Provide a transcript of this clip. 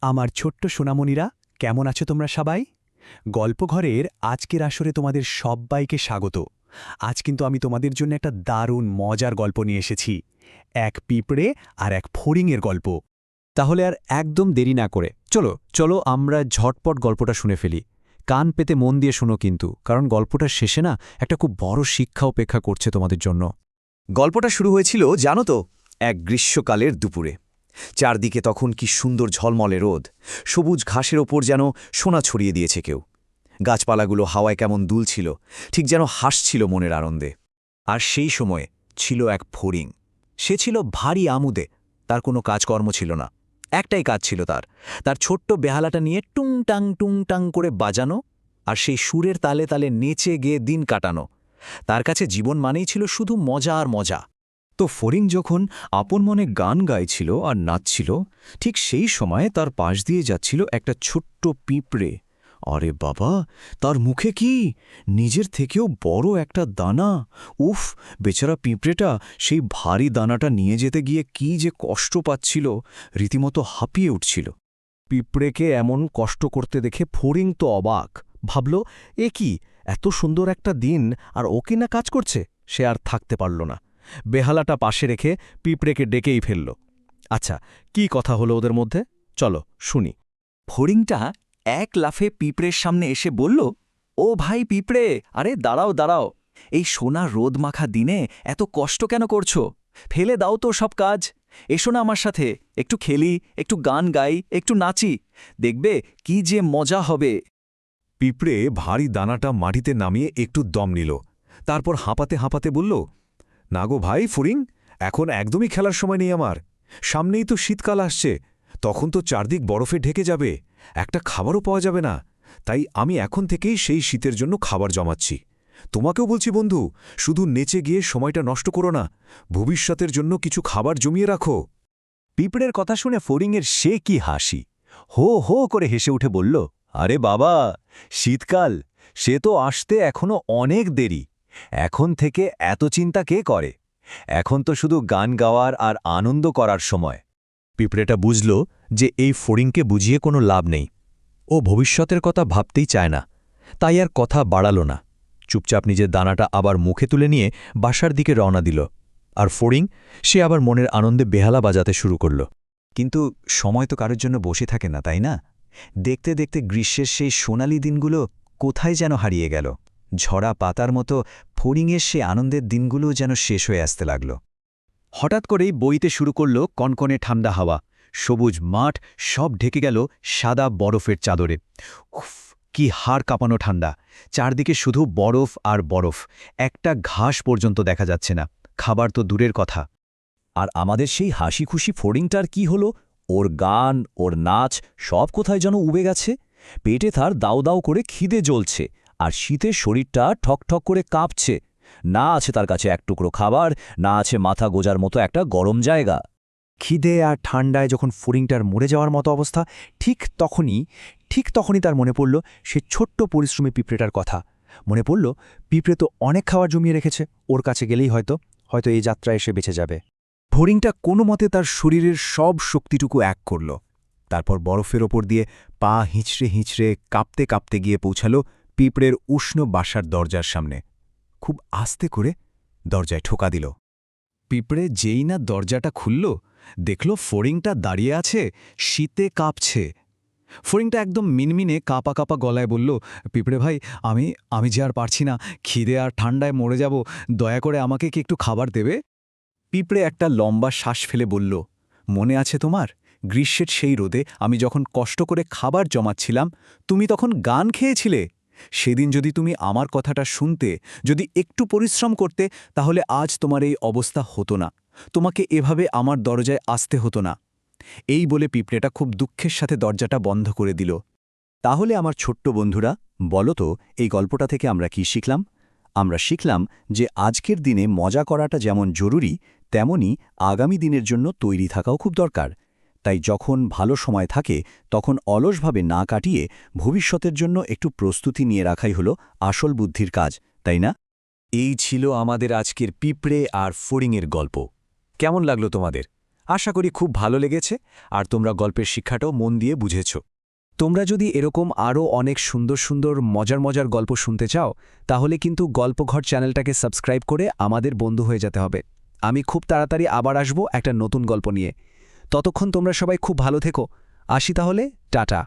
আমার ছোট্ট সোনামণিরা, কেমন আছো তোমরা সবাই? গল্পঘরের আজকের আসরে তোমাদের সব্বাইকে স্বাগত। আজ কিন্তু আমি তোমাদের জন্য একটা দারুণ মজার গল্প নিয়ে এসেছি। এক পিঁপড়ে আর এক ফড়িংয়ের গল্প। তাহলে আর একদম দেরি না করে চলো চলো আমরা ঝটপট গল্পটা শুনে ফেলি। কান পেতে মন দিয়ে শোনো কিন্তু, কারণ গল্পটার শেষে না একটা খুব বড় শিক্ষা অপেক্ষা করছে তোমাদের জন্য। গল্পটা শুরু হয়েছিল জানো তো, এক গ্রীষ্মকালের দুপুরে। চারদিকে তখন কি সুন্দর ঝলমলে রোদ, সবুজ ঘাসের ওপর যেন সোনা ছড়িয়ে দিয়েছে কেউ। গাছপালাগুলো হাওয়ায় কেমন দুলছিল, ঠিক যেন হাসছিল মনের আনন্দে। আর সেই সময়ে ছিল এক ফড়িং। সে ছিল ভারী আমুদে, তার কোনো কাজকর্ম ছিল না। একটাই কাজ ছিল তার ছোট্ট বেহালাটা নিয়ে টুংটাং করে বাজানো, আর সেই সুরের তালে তালে নেচে গেয়ে দিন কাটানো। তার কাছে জীবন মানেই ছিল শুধু মজা আর মজা। তো ফড়িং যখন আপন মনে গান গাইছিল আর নাচছিল, ঠিক সেই সময়ে তার পাশ দিয়ে যাচ্ছিল একটা ছোট্ট পিঁপড়ে। আরে বাবা, তার মুখে কি নিজের থেকেও বড় একটা দানা! উফ, বেচারা পিঁপড়েটা সেই ভারী দানাটা নিয়ে যেতে গিয়ে কি যে কষ্ট পাচ্ছিল, রীতিমতো হাঁপিয়ে উঠছিল। পিঁপড়েকে এমন কষ্ট করতে দেখে ফড়িং তো অবাক, ভাবল এ কি, এত সুন্দর একটা দিন আর ও কি না কাজ করছে। সে আর থাকতে পারল না, বেহালাটা পাশে রেখে পিঁপড়েকে ডেকেই ফেলল। আচ্ছা, কি কথা হলো ওদের মধ্যে, চলো শুনি। ফড়িংটা এক লাফে পিঁপড়ের সামনে এসে বলল, ও ভাই পিঁপড়ে, আরে দাঁড়াও দাঁড়াও, এই সোনা রোদ মাখা দিনে এত কষ্ট কেন করছো? ফেলে দাও তো সব কাজ, এসো না আমার সাথে, একটু খেলি, একটু গান গাই, একটু নাচি, দেখবে কি যে মজা হবে। পিঁপড়ে ভারী দানাটা মাটিতে নামিয়ে একটু দম নিল, তারপর হাঁপাতে হাঁপাতে বলল, না গো ভাই ফড়িং, এখন একদমই খেলার সময় নেই আমার। সামনেই তো শীতকাল আসছে, তখন তো চারদিক বরফে ঢেকে যাবে, একটা খাবারও পাওয়া যাবে না। তাই আমি এখন থেকেই সেই শীতের জন্য খাবার জমাচ্ছি। তোমাকেও বলছি বন্ধু, শুধু নেচে গিয়ে সময়টা নষ্ট করো না, ভবিষ্যতের জন্য কিছু খাবার জমিয়ে রাখো। পিঁপড়ের কথা শুনে ফড়িংয়ের সে কি হাসি, হো হো করে হেসে উঠে বলল, আরে বাবা, শীতকাল সে তো আসতে এখনো অনেক দেরি। এখন থেকে এত চিন্তা কে করে? এখন তো শুধু গান গাওয়ার আর আনন্দ করার সময়। পিঁপড়েটা বুঝল যে এই ফড়িংকে বুঝিয়ে কোনো লাভ নেই। ও ভবিষ্যতের কথা ভাবতেই চায় না, তাই আর কথা বাড়াল না। চুপচাপ নিজের দানাটা আবার মুখে তুলে নিয়ে বাসার দিকে রওনা দিল। আর ফড়িং, সে আবার মনের আনন্দে বেহালা বাজাতে শুরু করল। কিন্তু সময় তো কারোর জন্য বসে থাকে না, তাই না? দেখতে দেখতে গ্রীষ্মের সেই সোনালি দিনগুলো কোথায় যেন হারিয়ে গেল। ঝরা পাতার মতো ফড়িংয়ের সে আনন্দের দিনগুলো যেন শেষ হয়ে আসতে লাগল। হঠাৎ করেই বইতে শুরু করল কনকনে ঠান্ডা হাওয়া। সবুজ মাঠ সব ঢেকে গেল সাদা বরফের চাদরে। উফ, কি হাড় কাঁপানো ঠান্ডা! চারদিকে শুধু বরফ আর বরফ, একটা ঘাস পর্যন্ত দেখা যাচ্ছে না, খাবার তো দূরের কথা। আর আমাদের সেই হাসি খুশি ফড়িংটার কি হলো? ওর গান, ওর নাচ সব কোথায় যেন উবে গেছে। পেটে তার দাউ দাউ করে খিদে জ্বলছে, আর শীতের শরীরটা ঠকঠক করে কাঁপছে। না আছে তার কাছে এক টুকরো খাবার, না আছে মাথা গোজার মতো একটা গরম জায়গা। খিদে আর ঠান্ডায় যখন ফড়িংটার মরে যাওয়ার মতো অবস্থা, ঠিক তখনই তার মনে পড়ল সে ছোট্ট পরিশ্রমী পিঁপড়েটার কথা। মনে পড়ল পিঁপড়ে তো অনেক খাবার জমিয়ে রেখেছে, ওর কাছে গেলেই হয়তো এই যাত্রায় এসে বেঁচে যাবে। ফড়িংটা কোনো মতে তার শরীরের সব শক্তিটুকু এক করল। তারপর বরফের ওপর দিয়ে পা হিঁচড়ে হিঁচড়ে কাঁপতে কাঁপতে গিয়ে পৌঁছাল পিঁপড়ের উষ্ণ বাসার দরজার সামনে। খুব আস্তে করে দরজায় ঠোকা দিল। পিঁপড়ে যেই না দরজাটা খুলল, দেখল ফড়িংটা দাঁড়িয়ে আছে, শীতে কাঁপছে। ফড়িংটা একদম মিনমিনে কাঁপা কাঁপা গলায় বলল, পিঁপড়ে ভাই, আমি যে আর পারছি না, খিদে আর ঠান্ডায় মরে যাব, দয়া করে আমাকে কি একটু খাবার দেবে? পিঁপড়ে একটা লম্বা শ্বাস ফেলে বলল, মনে আছে তোমার, গ্রীষ্মের সেই রোদে আমি যখন কষ্ট করে খাবার জমাচ্ছিলাম, তুমি তখন গান খেয়েছিলে। সেদিন যদি তুমি আমার কথাটা শুনতে, যদি একটু পরিশ্রম করতে, তাহলে আজ তোমার এই অবস্থা হতো না, তোমাকে এভাবে আমার দরজায় আসতে হতো না। এই বলে পিঁপড়েটা খুব দুঃখের সাথে দরজাটা বন্ধ করে দিল। তাহলে আমার ছোট্ট বন্ধুরা, বলো তো এই গল্পটা থেকে আমরা কি শিখলাম? আমরা শিখলাম যে আজকের দিনে মজা করাটা যেমন জরুরি, তেমনি আগামী দিনের জন্য তৈরি থাকাও খুব দরকার। তাই যখন ভালো সময় থাকে তখন অলসভাবে না কাটিয়ে ভবিষ্যতের জন্য একটু প্রস্তুতি নিয়ে রাখাই হলো আসল বুদ্ধির কাজ, তাই না? এই ছিল আমাদের আজকের পিঁপড়ে আর ফড়িংয়ের গল্প। কেমন লাগলো তোমাদের? আশা করি খুব ভালো লেগেছে আর তোমরা গল্পের শিক্ষাটাও মন দিয়ে বুঝেছ। তোমরা যদি এরকম আরও অনেক সুন্দর সুন্দর মজার মজার গল্প শুনতে চাও তাহলে কিন্তু গল্পঘর চ্যানেলটাকে সাবস্ক্রাইব করে আমাদের বন্ধু হয়ে যেতে হবে। আমি খুব তাড়াতাড়ি আবার আসব একটা নতুন গল্প নিয়ে। ততক্ষণ তোমরা সবাই খুব ভালো থেকো। আসি তাহলে, টাটা।